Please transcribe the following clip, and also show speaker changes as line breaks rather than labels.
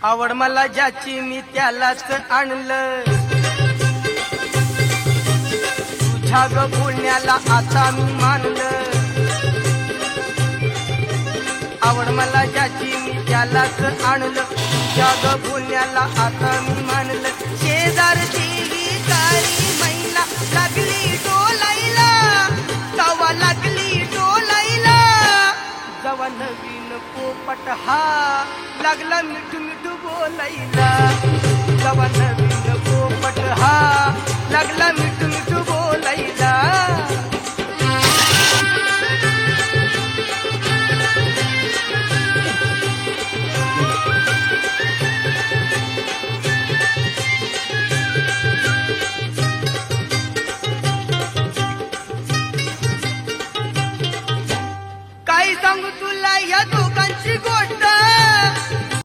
आवड मला ज्याची मी त्यालाच आणलं, तुझ्या ग बोलण्याला आता मी मानलं. आवड मला ज्याची मी त्यालाच आणलं, तुझ्या ग बोलण्याला आता मी मानलं. शेजारची ही काळी मैना लागली डोलायला, तवा लागली डोलायला. जवा नवीन पोपट हा लागला मिठू मिठू बोलायला, जवा नवीन पोपट हा लागला मिठू मिठू बोलायला.